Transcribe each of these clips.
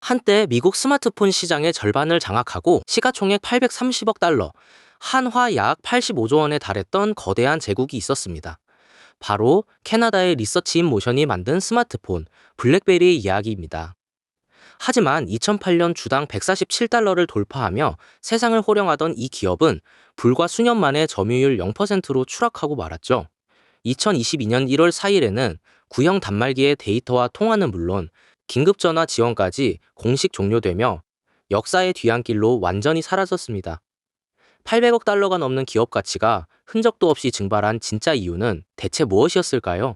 한때 미국 스마트폰 시장의 절반을 장악하고 시가총액 830억 달러, 한화 약 85조 원에 달했던 거대한 제국이 있었습니다. 바로 캐나다의 리서치 인 모션이 만든 스마트폰, 블랙베리의 이야기입니다. 하지만 2008년 주당 147달러를 돌파하며 세상을 호령하던 이 기업은 불과 수년 만에 점유율 0%로 추락하고 말았죠. 2022년 1월 4일에는 구형 단말기의 데이터와 통화는 물론 긴급전화 지원까지 공식 종료되며 역사의 뒤안길로 완전히 사라졌습니다. 800억 달러가 넘는 기업 가치가 흔적도 없이 증발한 진짜 이유는 대체 무엇이었을까요?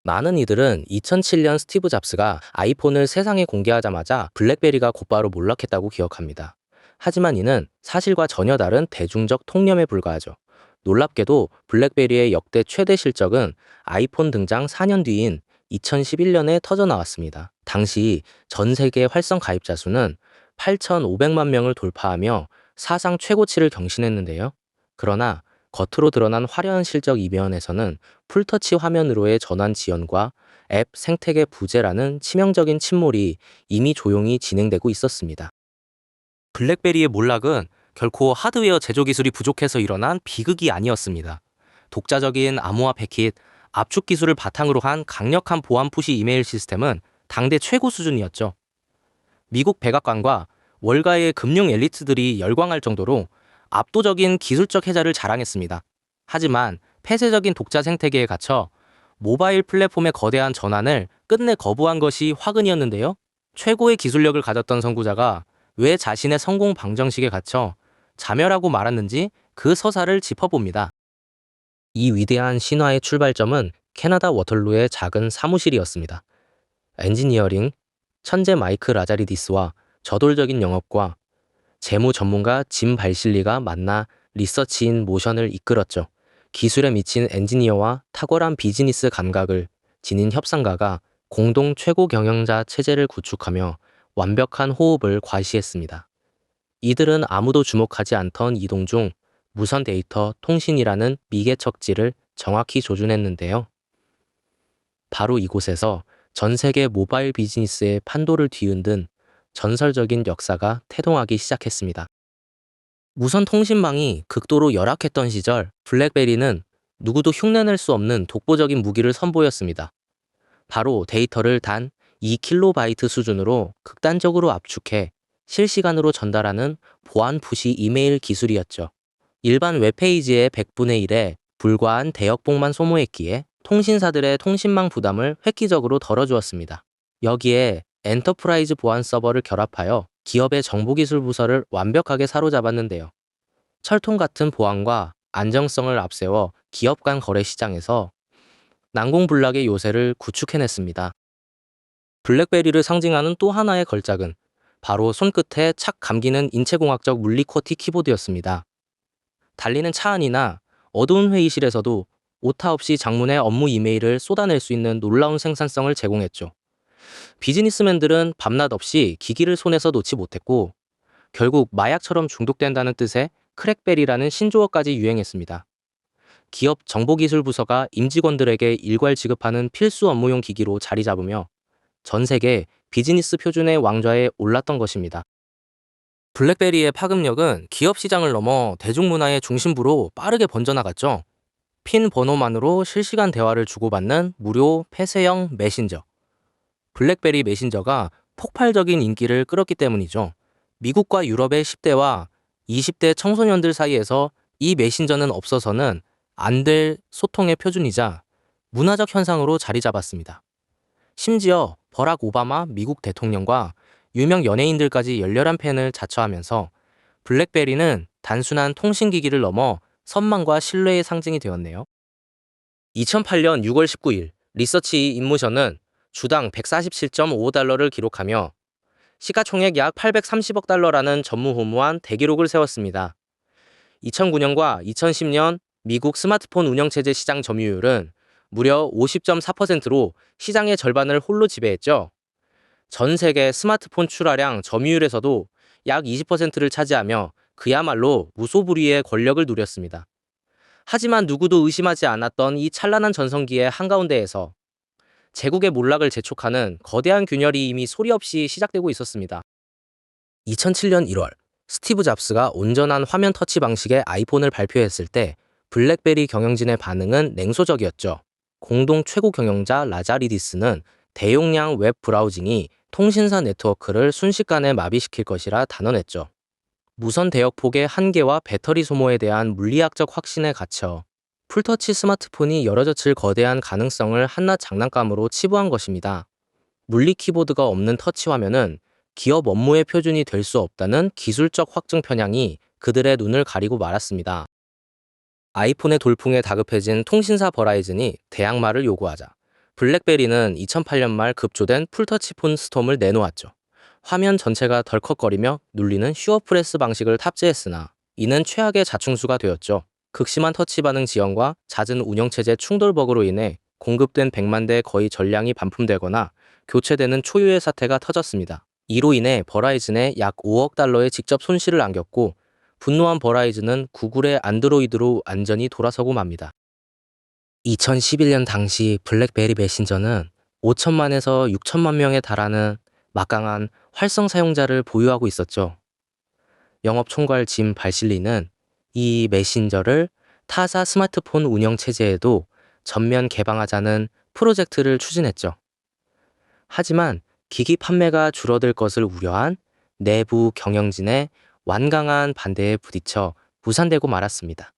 많은 이들은 2007년 스티브 잡스가 아이폰을 세상에 공개하자마자 블랙베리가 곧바로 몰락했다고 기억합니다. 하지만 이는 사실과 전혀 다른 대중적 통념에 불과하죠. 놀랍게도 블랙베리의 역대 최대 실적은 아이폰 등장 4년 뒤인 2011년에 터져 나왔습니다. 당시 전 세계 활성 가입자 수는 8,500만 명을 돌파하며 사상 최고치를 경신했는데요. 그러나 겉으로 드러난 화려한 실적 이면에서는 풀터치 화면으로의 전환 지연과 앱 생태계 부재라는 치명적인 침몰이 이미 조용히 진행되고 있었습니다. 블랙베리의 몰락은 결코 하드웨어 제조 기술이 부족해서 일어난 비극이 아니었습니다. 독자적인 암호화 패킷, 압축 기술을 바탕으로 한 강력한 보안 푸시 이메일 시스템은 당대 최고 수준이었죠. 미국 백악관과 월가의 금융 엘리트들이 열광할 정도로 압도적인 기술적 혜자를 자랑했습니다. 하지만 폐쇄적인 독자 생태계에 갇혀 모바일 플랫폼의 거대한 전환을 끝내 거부한 것이 화근이었는데요. 최고의 기술력을 가졌던 선구자가 왜 자신의 성공 방정식에 갇혀 자멸하고 말았는지 그 서사를 짚어봅니다. 이 위대한 신화의 출발점은 캐나다 워털루의 작은 사무실이었습니다. 엔지니어링, 천재 마이크 라자리디스와 저돌적인 영업과 재무 전문가 짐 발실리가 만나 리서치인 모션을 이끌었죠. 기술에 미친 엔지니어와 탁월한 비즈니스 감각을 지닌 협상가가 공동 최고 경영자 체제를 구축하며 완벽한 호흡을 과시했습니다. 이들은 아무도 주목하지 않던 이동 중 무선 데이터 통신이라는 미개척지를 정확히 조준했는데요. 바로 이곳에서 전 세계 모바일 비즈니스의 판도를 뒤흔든 전설적인 역사가 태동하기 시작했습니다. 무선 통신망이 극도로 열악했던 시절, 블랙베리는 누구도 흉내낼 수 없는 독보적인 무기를 선보였습니다. 바로 데이터를 단 2KB 수준으로 극단적으로 압축해 실시간으로 전달하는 보안 푸시 이메일 기술이었죠. 일반 웹페이지의 100분의 1에 불과한 대역봉만 소모했기에 통신사들의 통신망 부담을 획기적으로 덜어주었습니다. 여기에 엔터프라이즈 보안 서버를 결합하여 기업의 정보기술 부서를 완벽하게 사로잡았는데요. 철통 같은 보안과 안정성을 앞세워 기업 간 거래 시장에서 난공불락의 요새를 구축해냈습니다. 블랙베리를 상징하는 또 하나의 걸작은 바로 손끝에 착 감기는 인체공학적 물리코티 키보드였습니다. 달리는 차 안이나 어두운 회의실에서도 오타 없이 장문의 업무 이메일을 쏟아낼 수 있는 놀라운 생산성을 제공했죠. 비즈니스맨들은 밤낮 없이 기기를 손에서 놓지 못했고 결국 마약처럼 중독된다는 뜻의 크랙베리라는 신조어까지 유행했습니다. 기업 정보기술 부서가 임직원들에게 일괄 지급하는 필수 업무용 기기로 자리 잡으며 전 세계 비즈니스 표준의 왕좌에 올랐던 것입니다. 블랙베리의 파급력은 기업 시장을 넘어 대중문화의 중심부로 빠르게 번져나갔죠. 핀 번호만으로 실시간 대화를 주고받는 무료 폐쇄형 메신저. 블랙베리 메신저가 폭발적인 인기를 끌었기 때문이죠. 미국과 유럽의 10대와 20대 청소년들 사이에서 이 메신저는 없어서는 안 될 소통의 표준이자 문화적 현상으로 자리 잡았습니다. 심지어 버락 오바마 미국 대통령과 유명 연예인들까지 열렬한 팬을 자처하면서 블랙베리는 단순한 통신기기를 넘어 선망과 신뢰의 상징이 되었네요. 2008년 6월 19일 리서치 인모션은 주당 147.5달러를 기록하며 시가총액 약 830억 달러라는 전무후무한 대기록을 세웠습니다. 2009년과 2010년 미국 스마트폰 운영체제 시장 점유율은 무려 50.4%로 시장의 절반을 홀로 지배했죠. 전 세계 스마트폰 출하량 점유율에서도 약 20%를 차지하며 그야말로 무소불위의 권력을 누렸습니다. 하지만 누구도 의심하지 않았던 이 찬란한 전성기의 한가운데에서 제국의 몰락을 재촉하는 거대한 균열이 이미 소리 없이 시작되고 있었습니다. 2007년 1월, 스티브 잡스가 온전한 화면 터치 방식의 아이폰을 발표했을 때 블랙베리 경영진의 반응은 냉소적이었죠. 공동 최고 경영자 라자리디스는 대용량 웹 브라우징이 통신사 네트워크를 순식간에 마비시킬 것이라 단언했죠. 무선 대역폭의 한계와 배터리 소모에 대한 물리학적 확신에 갇혀 풀터치 스마트폰이 열어젖힐 거대한 가능성을 한낱 장난감으로 치부한 것입니다. 물리 키보드가 없는 터치 화면은 기업 업무의 표준이 될 수 없다는 기술적 확증 편향이 그들의 눈을 가리고 말았습니다. 아이폰의 돌풍에 다급해진 통신사 버라이즌이 대항마를 요구하자 블랙베리는 2008년 말 급조된 풀터치폰 스톰을 내놓았죠. 화면 전체가 덜컥거리며 눌리는 슈어프레스 방식을 탑재했으나 이는 최악의 자충수가 되었죠. 극심한 터치 반응 지연과 잦은 운영체제 충돌 버그로 인해 공급된 100만 대 거의 전량이 반품되거나 교체되는 초유의 사태가 터졌습니다. 이로 인해 버라이즌에 약 5억 달러의 직접 손실을 안겼고 분노한 버라이즌은 구글의 안드로이드로 완전히 돌아서고 맙니다. 2011년 당시 블랙베리 메신저는 5천만에서 6천만 명에 달하는 막강한 활성 사용자를 보유하고 있었죠. 영업 총괄 짐 발실리는 이 메신저를 타사 스마트폰 운영 체제에도 전면 개방하자는 프로젝트를 추진했죠. 하지만 기기 판매가 줄어들 것을 우려한 내부 경영진의 완강한 반대에 부딪혀 무산되고 말았습니다.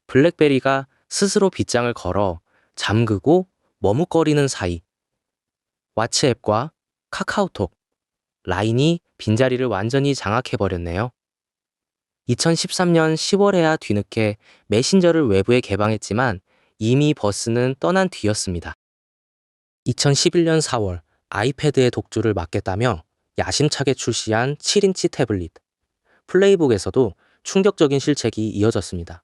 블랙베리가 스스로 빗장을 걸어 잠그고 머뭇거리는 사이 왓츠앱과 카카오톡, 라인이 빈자리를 완전히 장악해버렸네요. 2013년 10월에야 뒤늦게 메신저를 외부에 개방했지만 이미 버스는 떠난 뒤였습니다. 2011년 4월 아이패드의 독주를 막겠다며 야심차게 출시한 7인치 태블릿, 플레이북에서도 충격적인 실책이 이어졌습니다.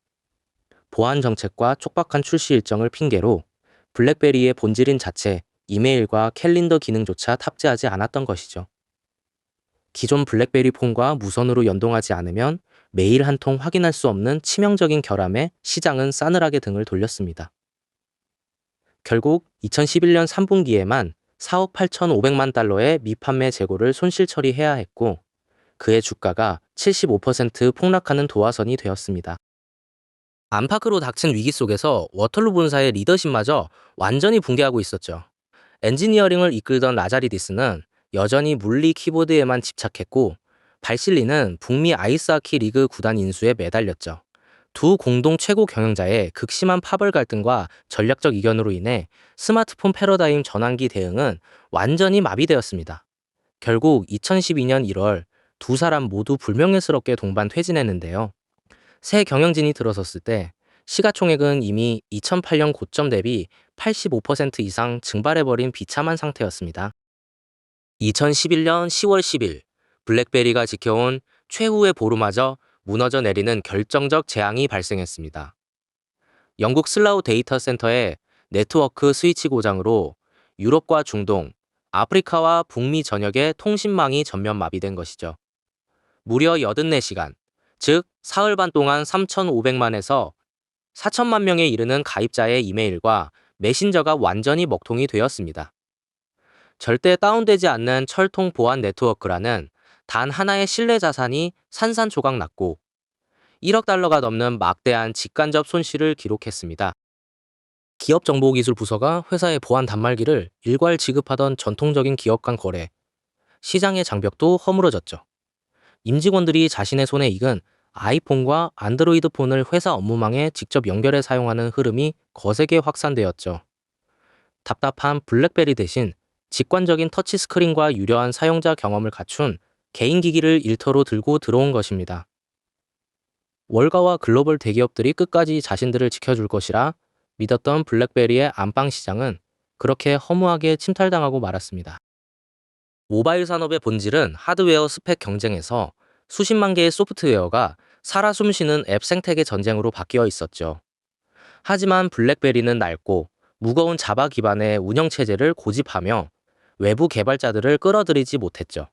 보안 정책과 촉박한 출시 일정을 핑계로 블랙베리의 본질인 자체, 이메일과 캘린더 기능조차 탑재하지 않았던 것이죠. 기존 블랙베리 폰과 무선으로 연동하지 않으면 메일 한 통 확인할 수 없는 치명적인 결함에 시장은 싸늘하게 등을 돌렸습니다. 결국 2011년 3분기에만 4억 8,500만 달러의 미판매 재고를 손실 처리해야 했고 그의 주가가 75% 폭락하는 도화선이 되었습니다. 안팎으로 닥친 위기 속에서 워털루 본사의 리더십마저 완전히 붕괴하고 있었죠. 엔지니어링을 이끌던 라자리디스는 여전히 물리 키보드에만 집착했고 발실리는 북미 아이스하키 리그 구단 인수에 매달렸죠. 두 공동 최고 경영자의 극심한 파벌 갈등과 전략적 이견으로 인해 스마트폰 패러다임 전환기 대응은 완전히 마비되었습니다. 결국 2012년 1월 두 사람 모두 불명예스럽게 동반 퇴진했는데요. 새 경영진이 들어섰을 때 시가총액은 이미 2008년 고점 대비 85% 이상 증발해버린 비참한 상태였습니다. 2011년 10월 10일 블랙베리가 지켜온 최후의 보루마저 무너져 내리는 결정적 재앙이 발생했습니다. 영국 슬라우 데이터 센터의 네트워크 스위치 고장으로 유럽과 중동, 아프리카와 북미 전역의 통신망이 전면 마비된 것이죠. 무려 84시간, 즉 사흘 반 동안 3,500만에서 4천만 명에 이르는 가입자의 이메일과 메신저가 완전히 먹통이 되었습니다. 절대 다운되지 않는 철통 보안 네트워크라는 단 하나의 신뢰 자산이 산산조각 났고 1억 달러가 넘는 막대한 직간접 손실을 기록했습니다. 기업정보기술부서가 회사의 보안 단말기를 일괄 지급하던 전통적인 기업 간 거래, 시장의 장벽도 허물어졌죠. 임직원들이 자신의 손에 익은 아이폰과 안드로이드 폰을 회사 업무망에 직접 연결해 사용하는 흐름이 거세게 확산되었죠. 답답한 블랙베리 대신 직관적인 터치스크린과 유려한 사용자 경험을 갖춘 개인 기기를 일터로 들고 들어온 것입니다. 월가와 글로벌 대기업들이 끝까지 자신들을 지켜줄 것이라 믿었던 블랙베리의 안방 시장은 그렇게 허무하게 침탈당하고 말았습니다. 모바일 산업의 본질은 하드웨어 스펙 경쟁에서 수십만 개의 소프트웨어가 살아 숨쉬는 앱 생태계 전쟁으로 바뀌어 있었죠. 하지만 블랙베리는 낡고 무거운 자바 기반의 운영체제를 고집하며 외부 개발자들을 끌어들이지 못했죠.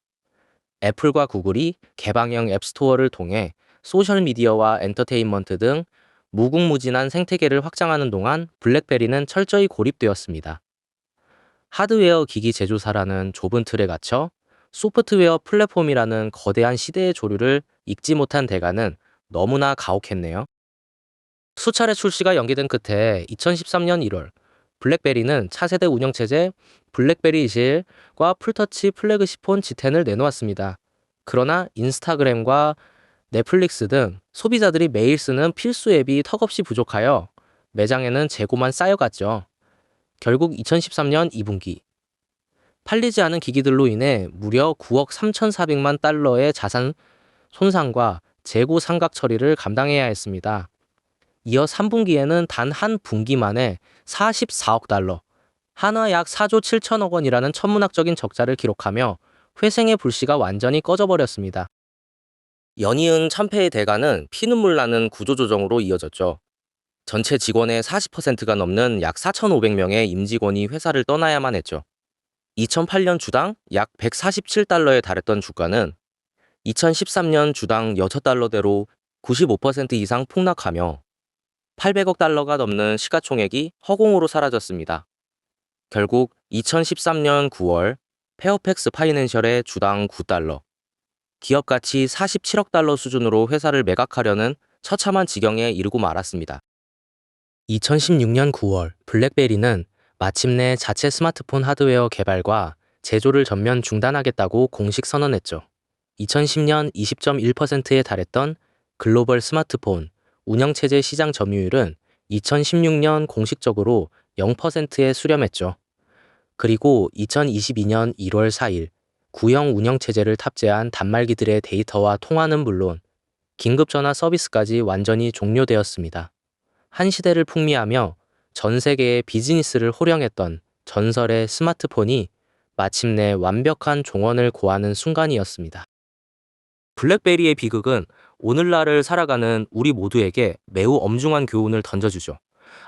애플과 구글이 개방형 앱스토어를 통해 소셜미디어와 엔터테인먼트 등 무궁무진한 생태계를 확장하는 동안 블랙베리는 철저히 고립되었습니다. 하드웨어 기기 제조사라는 좁은 틀에 갇혀 소프트웨어 플랫폼이라는 거대한 시대의 조류를 읽지 못한 대가는 너무나 가혹했네요. 수차례 출시가 연기된 끝에 2013년 1월, 블랙베리는 차세대 운영체제 블랙베리 21과 풀터치 플래그십폰 G10을 내놓았습니다. 그러나 인스타그램과 넷플릭스 등 소비자들이 매일 쓰는 필수 앱이 턱없이 부족하여 매장에는 재고만 쌓여갔죠. 결국 2013년 2분기, 팔리지 않은 기기들로 인해 무려 9억 3,400만 달러의 자산 손상과 재고 상각 처리를 감당해야 했습니다. 이어 3분기에는 단 한 분기 만에 44억 달러, 한화 약 4조 7천억 원이라는 천문학적인 적자를 기록하며 회생의 불씨가 완전히 꺼져버렸습니다. 연이은 참패의 대가는 피눈물 나는 구조조정으로 이어졌죠. 전체 직원의 40%가 넘는 약 4,500명의 임직원이 회사를 떠나야만 했죠. 2008년 주당 약 147달러에 달했던 주가는 2013년 주당 6달러대로 95% 이상 폭락하며 800억 달러가 넘는 시가총액이 허공으로 사라졌습니다. 결국 2013년 9월 페어팩스 파이낸셜의 주당 9달러, 기업 가치 47억 달러 수준으로 회사를 매각하려는 처참한 지경에 이르고 말았습니다. 2016년 9월 블랙베리는 마침내 자체 스마트폰 하드웨어 개발과 제조를 전면 중단하겠다고 공식 선언했죠. 2010년 20.1%에 달했던 글로벌 스마트폰 운영체제 시장 점유율은 2016년 공식적으로 0%에 수렴했죠. 그리고 2022년 1월 4일 구형 운영체제를 탑재한 단말기들의 데이터와 통화는 물론 긴급전화 서비스까지 완전히 종료되었습니다. 한 시대를 풍미하며 전 세계의 비즈니스를 호령했던 전설의 스마트폰이 마침내 완벽한 종언을 고하는 순간이었습니다. 블랙베리의 비극은 오늘날을 살아가는 우리 모두에게 매우 엄중한 교훈을 던져주죠.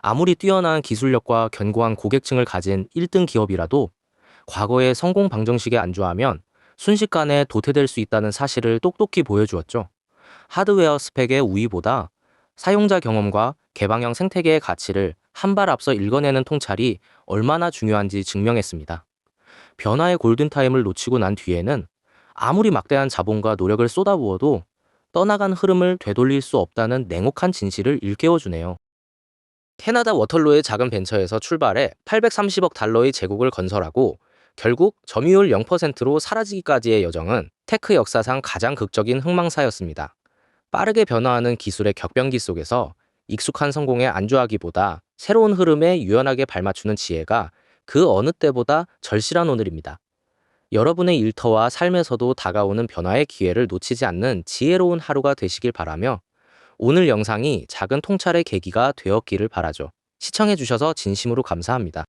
아무리 뛰어난 기술력과 견고한 고객층을 가진 1등 기업이라도 과거의 성공 방정식에 안주하면 순식간에 도태될 수 있다는 사실을 똑똑히 보여주었죠. 하드웨어 스펙의 우위보다 사용자 경험과 개방형 생태계의 가치를 한 발 앞서 읽어내는 통찰이 얼마나 중요한지 증명했습니다. 변화의 골든타임을 놓치고 난 뒤에는 아무리 막대한 자본과 노력을 쏟아부어도 떠나간 흐름을 되돌릴 수 없다는 냉혹한 진실을 일깨워주네요. 캐나다 워털로의 작은 벤처에서 출발해 830억 달러의 제국을 건설하고 결국 점유율 0%로 사라지기까지의 여정은 테크 역사상 가장 극적인 흥망사였습니다. 빠르게 변화하는 기술의 격변기 속에서 익숙한 성공에 안주하기보다 새로운 흐름에 유연하게 발맞추는 지혜가 그 어느 때보다 절실한 오늘입니다. 여러분의 일터와 삶에서도 다가오는 변화의 기회를 놓치지 않는 지혜로운 하루가 되시길 바라며 오늘 영상이 작은 통찰의 계기가 되었기를 바라죠. 시청해주셔서 진심으로 감사합니다.